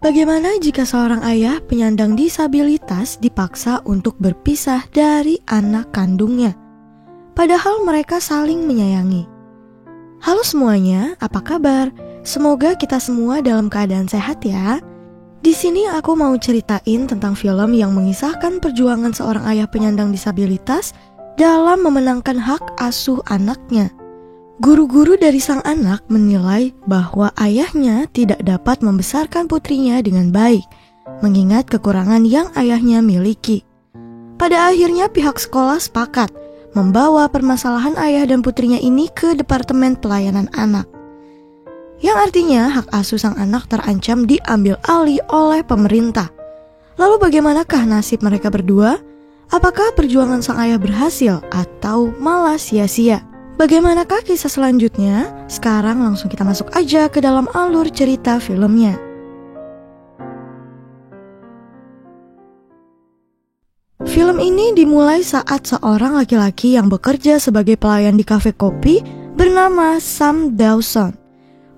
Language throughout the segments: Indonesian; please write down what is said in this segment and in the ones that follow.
Bagaimana jika seorang ayah penyandang disabilitas dipaksa untuk berpisah dari anak kandungnya, padahal mereka saling menyayangi? Halo semuanya, apa kabar? Semoga kita semua dalam keadaan sehat ya. Di sini aku mau ceritain tentang film yang mengisahkan perjuangan seorang ayah penyandang disabilitas dalam memenangkan hak asuh anaknya. Guru-guru dari sang anak menilai bahwa ayahnya tidak dapat membesarkan putrinya dengan baik, mengingat kekurangan yang ayahnya miliki. Pada akhirnya pihak sekolah sepakat membawa permasalahan ayah dan putrinya ini ke Departemen Pelayanan Anak. Yang artinya hak asuh sang anak terancam diambil alih oleh pemerintah. Lalu bagaimanakah nasib mereka berdua? Apakah perjuangan sang ayah berhasil atau malah sia-sia? Bagaimanakah kisah selanjutnya? Sekarang langsung kita masuk aja ke dalam alur cerita filmnya. Film ini dimulai saat seorang laki-laki yang bekerja sebagai pelayan di kafe kopi bernama Sam Dawson.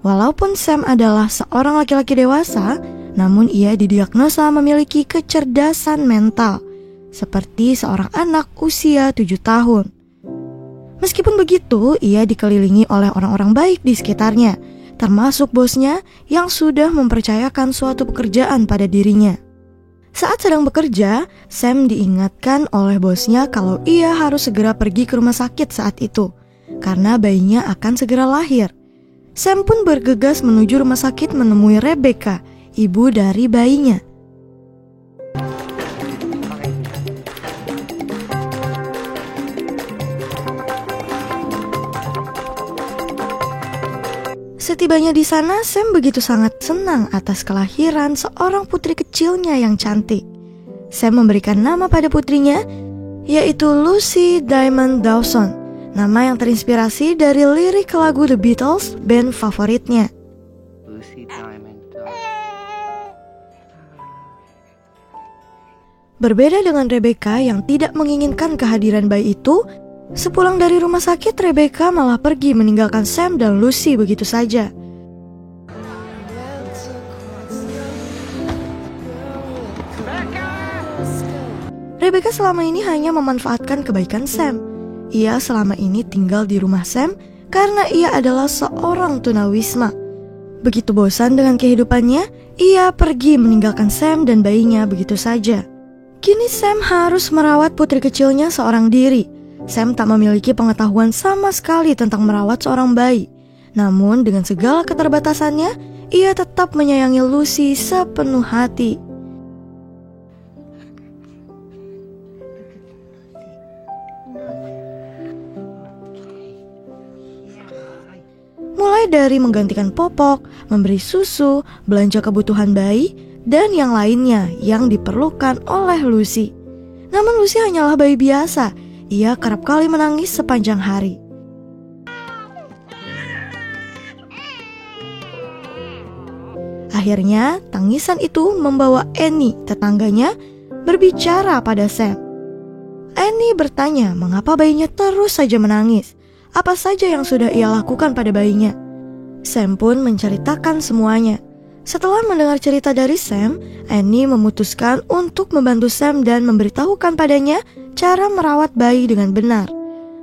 Walaupun Sam adalah seorang laki-laki dewasa, namun ia didiagnosa memiliki kecerdasan mental, seperti seorang anak usia 7 tahun. Meskipun begitu, ia dikelilingi oleh orang-orang baik di sekitarnya, termasuk bosnya yang sudah mempercayakan suatu pekerjaan pada dirinya. Saat sedang bekerja, Sam diingatkan oleh bosnya kalau ia harus segera pergi ke rumah sakit saat itu, karena bayinya akan segera lahir. Sam pun bergegas menuju rumah sakit menemui Rebecca, ibu dari bayinya. Setibanya di sana, Sam begitu sangat senang atas kelahiran seorang putri kecilnya yang cantik. Sam memberikan nama pada putrinya, yaitu Lucy Diamond Dawson, nama yang terinspirasi dari lirik lagu The Beatles, band favoritnya. Lucy Diamond Dawson. Berbeda dengan Rebecca yang tidak menginginkan kehadiran bayi itu, sepulang dari rumah sakit, Rebecca malah pergi meninggalkan Sam dan Lucy begitu saja. Rebecca selama ini hanya memanfaatkan kebaikan Sam. Ia selama ini tinggal di rumah Sam karena ia adalah seorang tunawisma. Begitu bosan dengan kehidupannya, ia pergi meninggalkan Sam dan bayinya begitu saja. Kini Sam harus merawat putri kecilnya seorang diri. Sam tak memiliki pengetahuan sama sekali tentang merawat seorang bayi. Namun dengan segala keterbatasannya, ia tetap menyayangi Lucy sepenuh hati. Mulai dari menggantikan popok, memberi susu, belanja kebutuhan bayi, dan yang lainnya yang diperlukan oleh Lucy. Namun Lucy hanyalah bayi biasa. Ia kerap kali menangis sepanjang hari. Akhirnya, tangisan itu membawa Annie, tetangganya, berbicara pada Sam. Annie bertanya mengapa bayinya terus saja menangis. Apa saja yang sudah ia lakukan pada bayinya? Sam pun menceritakan semuanya. Setelah mendengar cerita dari Sam, Annie memutuskan untuk membantu Sam dan memberitahukan padanya cara merawat bayi dengan benar.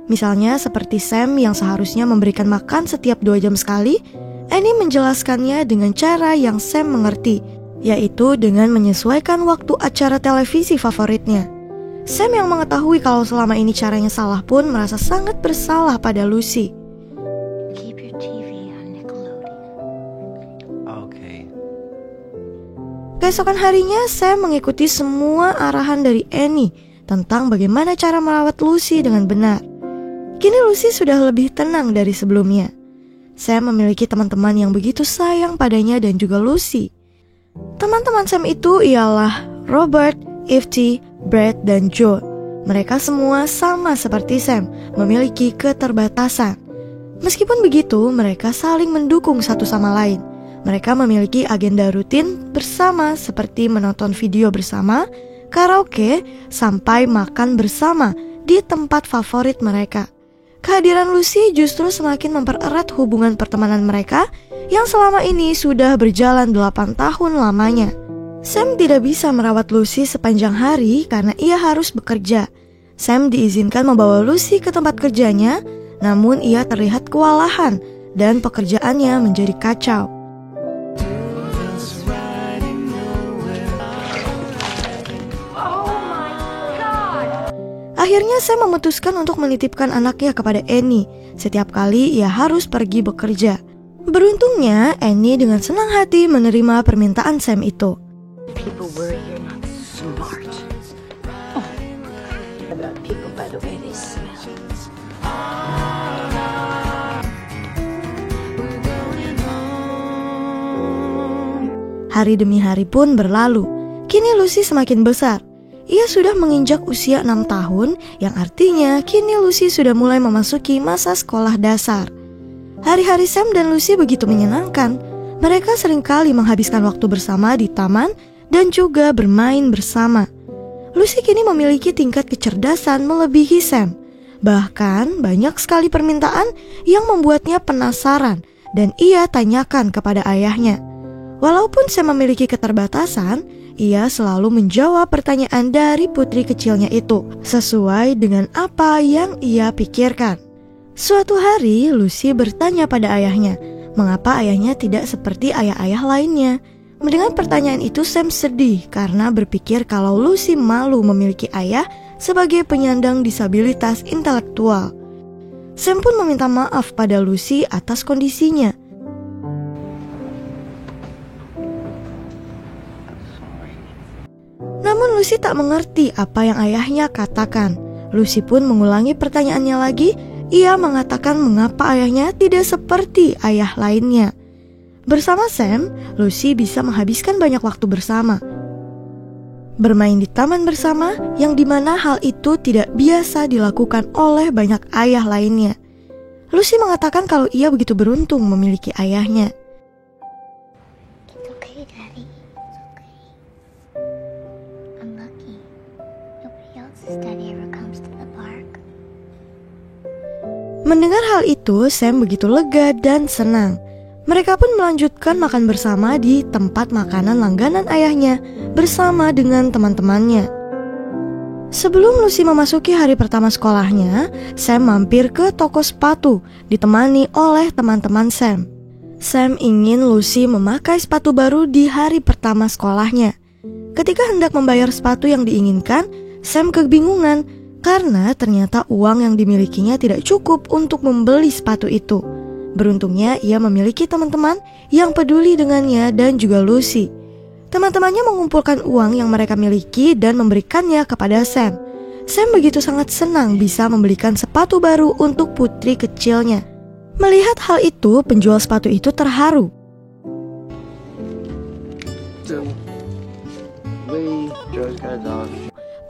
Misalnya seperti Sam yang seharusnya memberikan makan setiap 2 jam sekali, Annie menjelaskannya dengan cara yang Sam mengerti, yaitu dengan menyesuaikan waktu acara televisi favoritnya. Sam yang mengetahui kalau selama ini caranya salah pun merasa sangat bersalah pada Lucy. Keesokan harinya, Sam mengikuti semua arahan dari Annie tentang bagaimana cara merawat Lucy dengan benar. Kini Lucy sudah lebih tenang dari sebelumnya. Sam memiliki teman-teman yang begitu sayang padanya dan juga Lucy. Teman-teman Sam itu ialah Robert, Ifty, Brad, dan Joe. Mereka semua sama seperti Sam, memiliki keterbatasan. Meskipun begitu, mereka saling mendukung satu sama lain. Mereka memiliki agenda rutin bersama seperti menonton video bersama, karaoke, sampai makan bersama di tempat favorit mereka. Kehadiran Lucy justru semakin mempererat hubungan pertemanan mereka yang selama ini sudah berjalan 8 tahun lamanya. Sam tidak bisa merawat Lucy sepanjang hari karena ia harus bekerja. Sam diizinkan membawa Lucy ke tempat kerjanya, namun ia terlihat kewalahan dan pekerjaannya menjadi kacau. Akhirnya Sam memutuskan untuk menitipkan anaknya kepada Annie setiap kali ia harus pergi bekerja. Beruntungnya, Annie dengan senang hati menerima permintaan Sam itu. People worry you're not smart. Oh, about people by the way they smell. Hari demi hari pun berlalu. Kini Lucy semakin besar. Ia sudah menginjak usia 6 tahun, yang artinya kini Lucy sudah mulai memasuki masa sekolah dasar. Hari-hari Sam dan Lucy begitu menyenangkan. Mereka seringkali menghabiskan waktu bersama di taman dan juga bermain bersama. Lucy kini memiliki tingkat kecerdasan melebihi Sam. Bahkan banyak sekali permintaan yang membuatnya penasaran dan ia tanyakan kepada ayahnya. Walaupun Sam memiliki keterbatasan, ia selalu menjawab pertanyaan dari putri kecilnya itu sesuai dengan apa yang ia pikirkan. Suatu hari, Lucy bertanya pada ayahnya, mengapa ayahnya tidak seperti ayah-ayah lainnya. Mendengar pertanyaan itu, Sam sedih karena berpikir kalau Lucy malu memiliki ayah sebagai penyandang disabilitas intelektual. Sam pun meminta maaf pada Lucy atas kondisinya. Namun Lucy tak mengerti apa yang ayahnya katakan. Lucy pun mengulangi pertanyaannya lagi. Ia mengatakan mengapa ayahnya tidak seperti ayah lainnya. Bersama Sam, Lucy bisa menghabiskan banyak waktu bersama. Bermain di taman bersama, yang dimana hal itu tidak biasa dilakukan oleh banyak ayah lainnya. Lucy mengatakan kalau ia begitu beruntung memiliki ayahnya. It's okay, Daddy. It's okay. I'm lucky. Nobody else's daddy ever comes to the park. Mendengar hal itu, Sam begitu lega dan senang. Mereka pun melanjutkan makan bersama di tempat makanan langganan ayahnya bersama dengan teman-temannya. Sebelum Lucy memasuki hari pertama sekolahnya, Sam mampir ke toko sepatu ditemani oleh teman-teman Sam. Sam ingin Lucy memakai sepatu baru di hari pertama sekolahnya. Ketika hendak membayar sepatu yang diinginkan, Sam kebingungan karena ternyata uang yang dimilikinya tidak cukup untuk membeli sepatu itu. Beruntungnya ia memiliki teman-teman yang peduli dengannya dan juga Lucy. Teman-temannya mengumpulkan uang yang mereka miliki dan memberikannya kepada Sam. Sam begitu sangat senang bisa membelikan sepatu baru untuk putri kecilnya. Melihat hal itu, penjual sepatu itu terharu.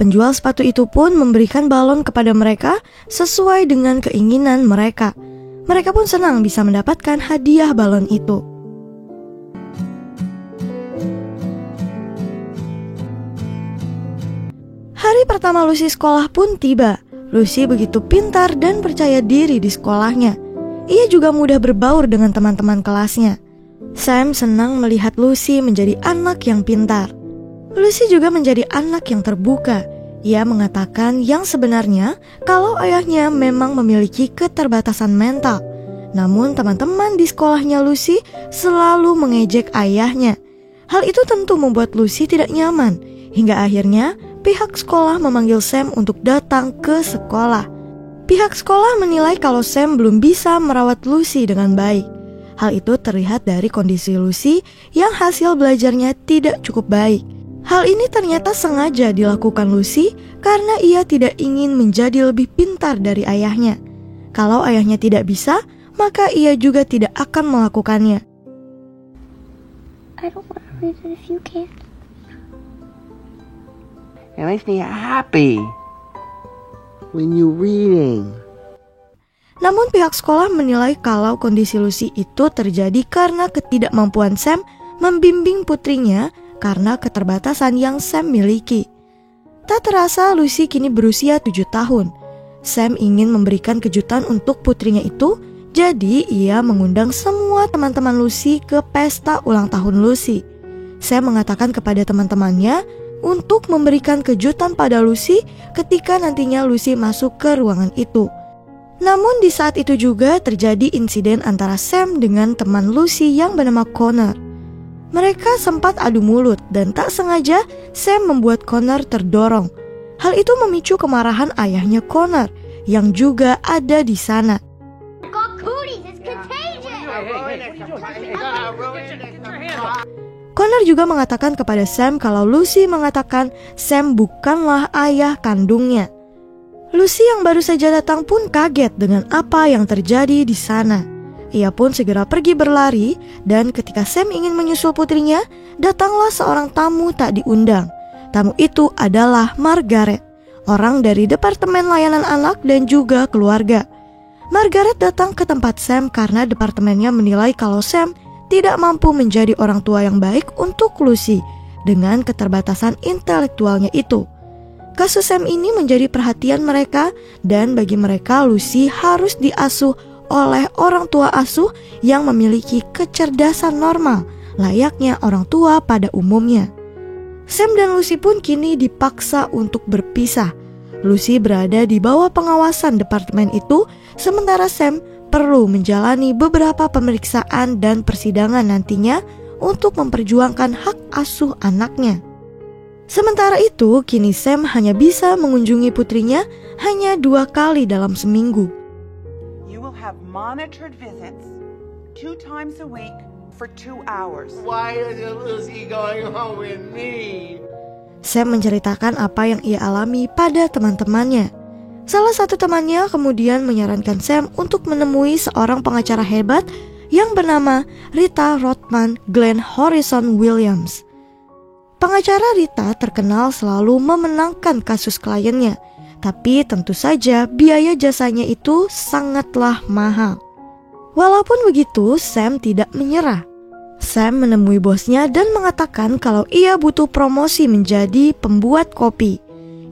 Penjual sepatu itu pun memberikan balon kepada mereka sesuai dengan keinginan mereka. Mereka pun senang bisa mendapatkan hadiah balon itu. Hari pertama Lucy sekolah pun tiba. Lucy begitu pintar dan percaya diri di sekolahnya. Ia juga mudah berbaur dengan teman-teman kelasnya. Sam senang melihat Lucy menjadi anak yang pintar. Lucy juga menjadi anak yang terbuka. Ia mengatakan yang sebenarnya kalau ayahnya memang memiliki keterbatasan mental. Namun teman-teman di sekolahnya Lucy selalu mengejek ayahnya. Hal itu tentu membuat Lucy tidak nyaman. Hingga akhirnya pihak sekolah memanggil Sam untuk datang ke sekolah. Pihak sekolah menilai kalau Sam belum bisa merawat Lucy dengan baik. Hal itu terlihat dari kondisi Lucy yang hasil belajarnya tidak cukup baik. Hal ini ternyata sengaja dilakukan Lucy karena ia tidak ingin menjadi lebih pintar dari ayahnya. Kalau ayahnya tidak bisa, maka ia juga tidak akan melakukannya. I don't want to read it if you can't. It makes me happy when you're reading. Namun pihak sekolah menilai kalau kondisi Lucy itu terjadi karena ketidakmampuan Sam membimbing putrinya karena keterbatasan yang Sam miliki. Tak terasa Lucy kini berusia 7 tahun. Sam ingin memberikan kejutan untuk putrinya itu, jadi ia mengundang semua teman-teman Lucy ke pesta ulang tahun Lucy. Sam mengatakan kepada teman-temannya untuk memberikan kejutan pada Lucy ketika nantinya Lucy masuk ke ruangan itu. Namun di saat itu juga terjadi insiden antara Sam dengan teman Lucy yang bernama Connor. Mereka sempat adu mulut dan tak sengaja Sam membuat Connor terdorong. Hal itu memicu kemarahan ayahnya Connor yang juga ada di sana. Connor juga mengatakan kepada Sam kalau Lucy mengatakan Sam bukanlah ayah kandungnya. Lucy yang baru saja datang pun kaget dengan apa yang terjadi di sana. Ia pun segera pergi berlari dan ketika Sam ingin menyusul putrinya, datanglah seorang tamu tak diundang. Tamu itu adalah Margaret, orang dari Departemen Layanan Anak dan juga keluarga. Margaret datang ke tempat Sam karena departemennya menilai kalau Sam tidak mampu menjadi orang tua yang baik untuk Lucy dengan keterbatasan intelektualnya itu. Kasus Sam ini menjadi perhatian mereka dan bagi mereka Lucy harus diasuh oleh orang tua asuh yang memiliki kecerdasan normal layaknya orang tua pada umumnya. Sam dan Lucy pun kini dipaksa untuk berpisah. Lucy berada di bawah pengawasan departemen itu, sementara Sam perlu menjalani beberapa pemeriksaan dan persidangan nantinya untuk memperjuangkan hak asuh anaknya. Sementara itu, kini Sam hanya bisa mengunjungi putrinya hanya 2 kali dalam seminggu. You will have monitored visits 2 times a week for 2 hours. Why is Lucy going home with me? Sam menceritakan apa yang ia alami pada teman-temannya. Salah satu temannya kemudian menyarankan Sam untuk menemui seorang pengacara hebat yang bernama Rita Rothman Glenn Harrison Williams. Pengacara Rita terkenal selalu memenangkan kasus kliennya, tapi tentu saja biaya jasanya itu sangatlah mahal. Walaupun begitu, Sam tidak menyerah. Sam menemui bosnya dan mengatakan kalau ia butuh promosi menjadi pembuat kopi.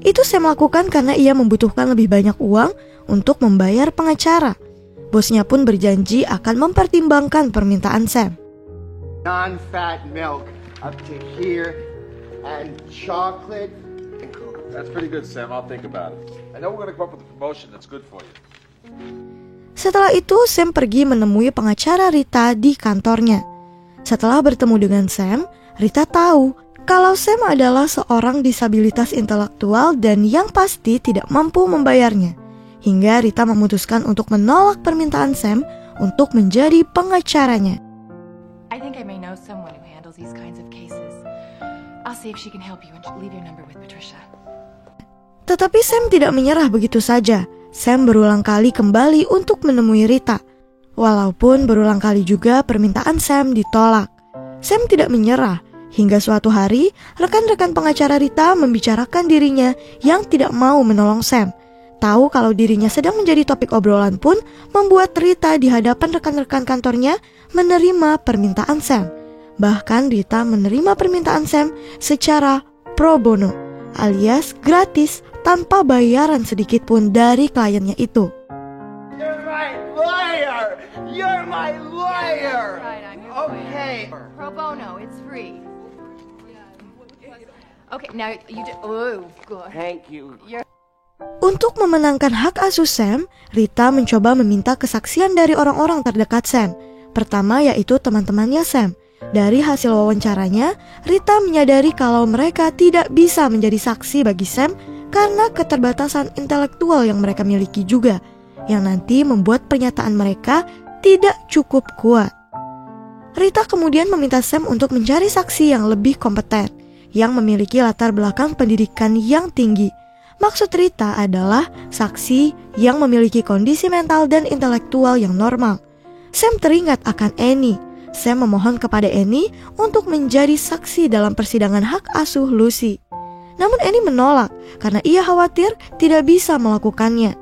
Itu Sam lakukan karena ia membutuhkan lebih banyak uang untuk membayar pengacara. Bosnya pun berjanji akan mempertimbangkan permintaan Sam. Non-fat milk up to here and chocolate. That's pretty good, Sam. I'll think about it. I know we're going to come up with a promotion that's good for you. Setelah itu, Sam pergi menemui pengacara Rita di kantornya. Setelah bertemu dengan Sam, Rita tahu kalau Sam adalah seorang disabilitas intelektual dan yang pasti tidak mampu membayarnya. Hingga Rita memutuskan untuk menolak permintaan Sam untuk menjadi pengacaranya. I think I may know someone who handles these kinds of cases. I'll see if she can help you and leave your number with Patricia. Tetapi Sam tidak menyerah begitu saja. Sam berulang kali kembali untuk menemui Rita. Walaupun berulang kali juga permintaan Sam ditolak. Sam tidak menyerah. Hingga suatu hari, rekan-rekan pengacara Rita membicarakan dirinya yang tidak mau menolong Sam. Tahu kalau dirinya sedang menjadi topik obrolan pun membuat Rita di hadapan rekan-rekan kantornya menerima permintaan Sam. Bahkan Rita menerima permintaan Sam secara pro bono, alias gratis tanpa bayaran sedikit pun dari kliennya itu. You're my lawyer! You're my lawyer! Right, I'm your Okay. lawyer. Pro bono, it's free. Okay, now you do. Oh, good. Thank you. Untuk memenangkan hak asuh Sam, Rita mencoba meminta kesaksian dari orang-orang terdekat Sam. Pertama yaitu teman-temannya Sam. Dari hasil wawancaranya, Rita menyadari kalau mereka tidak bisa menjadi saksi bagi Sam karena keterbatasan intelektual yang mereka miliki juga, yang nanti membuat pernyataan mereka tidak cukup kuat. Rita kemudian meminta Sam untuk mencari saksi yang lebih kompeten, yang memiliki latar belakang pendidikan yang tinggi. Maksud Rita adalah saksi yang memiliki kondisi mental dan intelektual yang normal. Sam teringat akan Annie. Sam memohon kepada Annie untuk menjadi saksi dalam persidangan hak asuh Lucy. Namun Annie menolak karena ia khawatir tidak bisa melakukannya.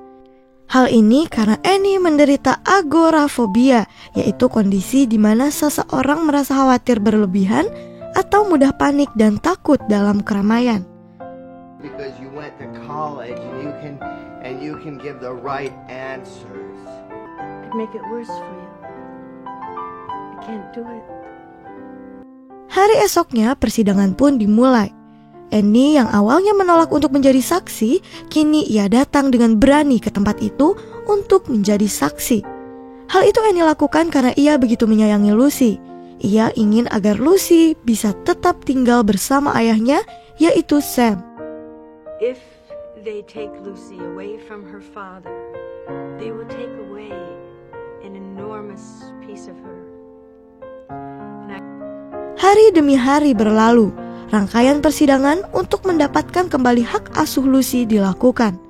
Hal ini karena Annie menderita agorafobia, yaitu kondisi di mana seseorang merasa khawatir berlebihan atau mudah panik dan takut dalam keramaian. Because you went to college and and you can give the right answers. I'd make it worse for you. I can't do it. Hari esoknya persidangan pun dimulai. Annie yang awalnya menolak untuk menjadi saksi, kini ia datang dengan berani ke tempat itu untuk menjadi saksi. Hal itu Annie lakukan karena ia begitu menyayangi Lucy. Ia ingin agar Lucy bisa tetap tinggal bersama ayahnya, yaitu Sam. If they take Lucy away from her father, they will take away an enormous piece of her. Hari demi hari berlalu. Rangkaian persidangan untuk mendapatkan kembali hak asuh Lucy dilakukan.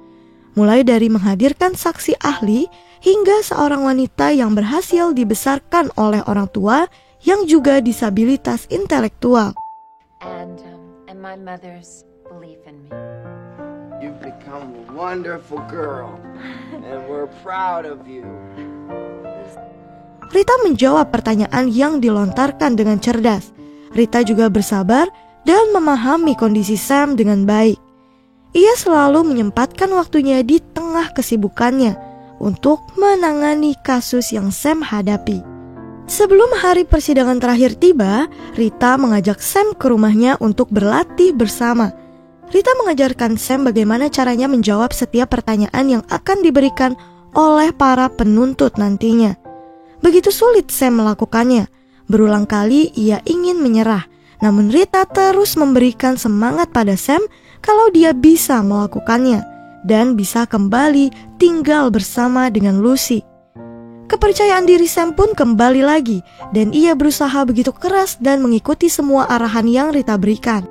Mulai dari menghadirkan saksi ahli hingga seorang wanita yang berhasil dibesarkan oleh orang tua yang juga disabilitas intelektual. And my mother's belief in me. You've become a wonderful girl, and we're proud of you. Rita menjawab pertanyaan yang dilontarkan dengan cerdas. Rita juga bersabar dan memahami kondisi Sam dengan baik. Ia selalu menyempatkan waktunya di tengah kesibukannya untuk menangani kasus yang Sam hadapi. Sebelum hari persidangan terakhir tiba, Rita mengajak Sam ke rumahnya untuk berlatih bersama. Rita mengajarkan Sam bagaimana caranya menjawab setiap pertanyaan yang akan diberikan oleh para penuntut nantinya. Begitu sulit Sam melakukannya. Berulang kali ia ingin menyerah. Namun Rita terus memberikan semangat pada Sam kalau dia bisa melakukannya dan bisa kembali tinggal bersama dengan Lucy. Kepercayaan diri Sam pun kembali lagi dan ia berusaha begitu keras dan mengikuti semua arahan yang Rita berikan.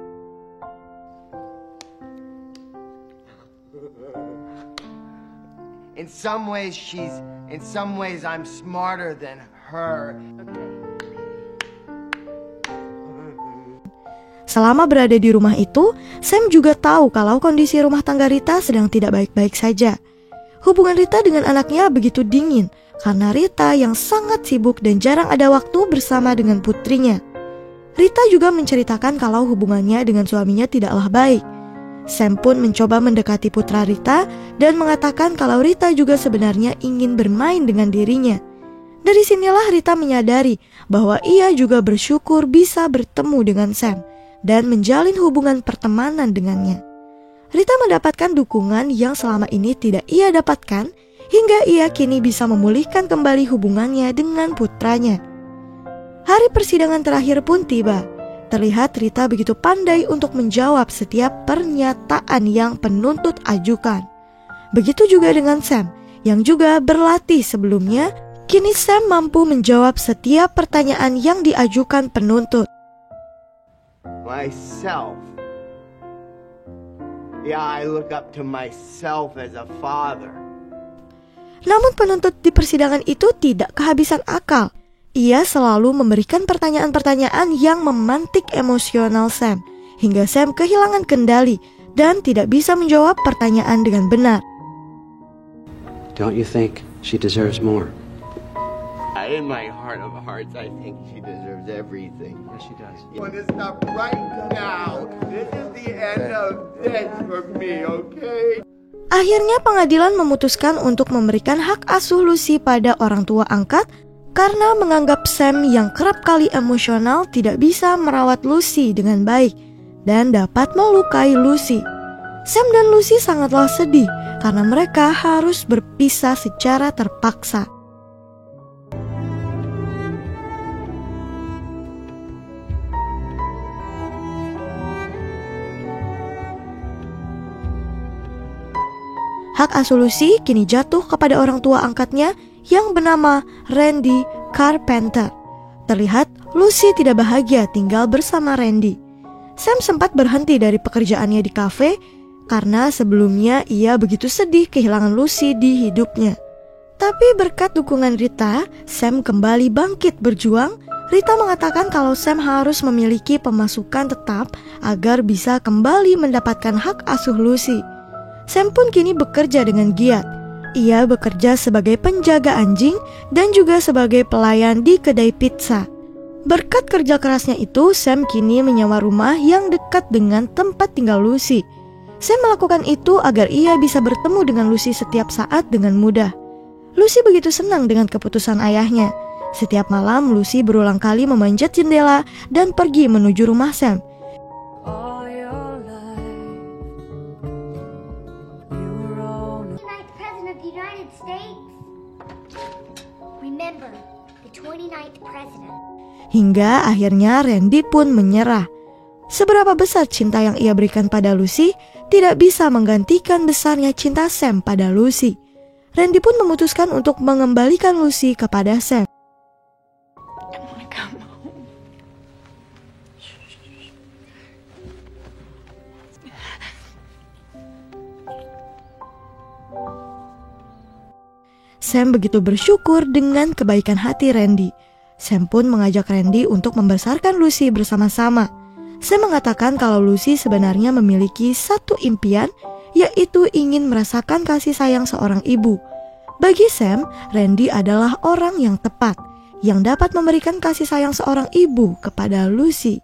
In some ways I'm smarter than her. Selama berada di rumah itu, Sam juga tahu kalau kondisi rumah tangga Rita sedang tidak baik-baik saja. Hubungan Rita dengan anaknya begitu dingin karena Rita yang sangat sibuk dan jarang ada waktu bersama dengan putrinya. Rita juga menceritakan kalau hubungannya dengan suaminya tidaklah baik. Sam pun mencoba mendekati putra Rita dan mengatakan kalau Rita juga sebenarnya ingin bermain dengan dirinya. Dari sinilah Rita menyadari bahwa ia juga bersyukur bisa bertemu dengan Sam dan menjalin hubungan pertemanan dengannya. Rita mendapatkan dukungan yang selama ini tidak ia dapatkan hingga ia kini bisa memulihkan kembali hubungannya dengan putranya. Hari persidangan terakhir pun tiba. Terlihat Rita begitu pandai untuk menjawab setiap pernyataan yang penuntut ajukan. Begitu juga dengan Sam yang juga berlatih sebelumnya. Kini Sam mampu menjawab setiap pertanyaan yang diajukan penuntut. Myself. Yeah, I look up to myself as a father. Namun penuntut di persidangan itu tidak kehabisan akal. Ia selalu memberikan pertanyaan-pertanyaan yang memantik emosional Sam, hingga Sam kehilangan kendali dan tidak bisa menjawab pertanyaan dengan benar. Don't you think she deserves more? In my heart of hearts, I think she deserves everything. Yes, she does. I want to stop right now. This is the end of this for me, okay? Akhirnya pengadilan memutuskan untuk memberikan hak asuh Lucy pada orang tua angkat karena menganggap Sam yang kerap kali emosional tidak bisa merawat Lucy dengan baik dan dapat melukai Lucy. Sam dan Lucy sangatlah sedih karena mereka harus berpisah secara terpaksa. Hak asuh Lucy kini jatuh kepada orang tua angkatnya yang bernama Randy Carpenter. Terlihat Lucy tidak bahagia tinggal bersama Randy. Sam sempat berhenti dari pekerjaannya di kafe karena sebelumnya ia begitu sedih kehilangan Lucy di hidupnya. Tapi berkat dukungan Rita, Sam kembali bangkit berjuang. Rita mengatakan kalau Sam harus memiliki pemasukan tetap agar bisa kembali mendapatkan hak asuh Lucy. Sam pun kini bekerja dengan giat. Ia bekerja sebagai penjaga anjing dan juga sebagai pelayan di kedai pizza. Berkat kerja kerasnya itu, Sam kini menyewa rumah yang dekat dengan tempat tinggal Lucy. Sam melakukan itu agar ia bisa bertemu dengan Lucy setiap saat dengan mudah. Lucy begitu senang dengan keputusan ayahnya. Setiap malam Lucy berulang kali memanjat jendela dan pergi menuju rumah Sam. Hingga akhirnya Randy pun menyerah. Seberapa besar cinta yang ia berikan pada Lucy tidak bisa menggantikan besarnya cinta Sam pada Lucy. Randy pun memutuskan untuk mengembalikan Lucy kepada Sam. Sam begitu bersyukur dengan kebaikan hati Randy. Sam pun mengajak Randy untuk membesarkan Lucy bersama-sama. Sam mengatakan kalau Lucy sebenarnya memiliki satu impian, yaitu ingin merasakan kasih sayang seorang ibu. Bagi Sam, Randy adalah orang yang tepat, yang dapat memberikan kasih sayang seorang ibu kepada Lucy.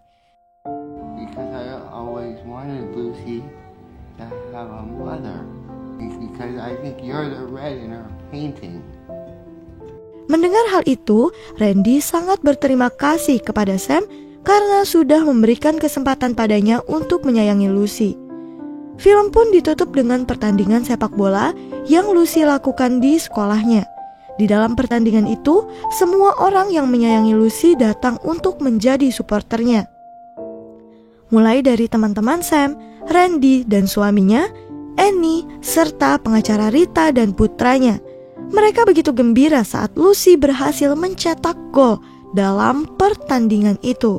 Because I always wanted Lucy to have a mother. Because I think you're the red in her painting. Mendengar hal itu, Randy sangat berterima kasih kepada Sam karena sudah memberikan kesempatan padanya untuk menyayangi Lucy. Film pun ditutup dengan pertandingan sepak bola yang Lucy lakukan di sekolahnya. Di dalam pertandingan itu, semua orang yang menyayangi Lucy datang untuk menjadi supporternya. Mulai dari teman-teman Sam, Randy dan suaminya, Annie, serta pengacara Rita dan putranya. Mereka begitu gembira saat Lucy berhasil mencetak gol dalam pertandingan itu.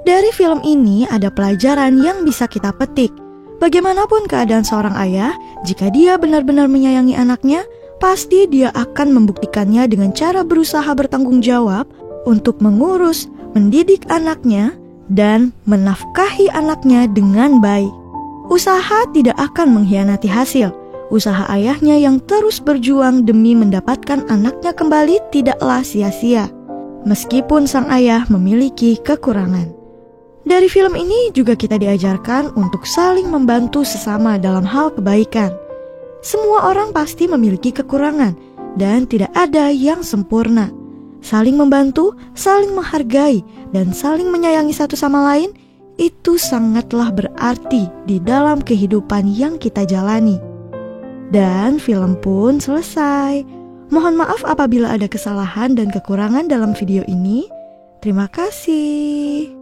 Dari film ini ada pelajaran yang bisa kita petik. Bagaimanapun keadaan seorang ayah, jika dia benar-benar menyayangi anaknya, pasti dia akan membuktikannya dengan cara berusaha bertanggung jawab untuk mengurus, mendidik anaknya, dan menafkahi anaknya dengan baik. Usaha tidak akan mengkhianati hasil. Usaha ayahnya yang terus berjuang demi mendapatkan anaknya kembali tidaklah sia-sia, meskipun sang ayah memiliki kekurangan. Dari film ini juga kita diajarkan untuk saling membantu sesama dalam hal kebaikan. Semua orang pasti memiliki kekurangan dan tidak ada yang sempurna. Saling membantu, saling menghargai, dan saling menyayangi satu sama lain, itu sangatlah berarti di dalam kehidupan yang kita jalani. Dan film pun selesai. Mohon maaf apabila ada kesalahan dan kekurangan dalam video ini. Terima kasih.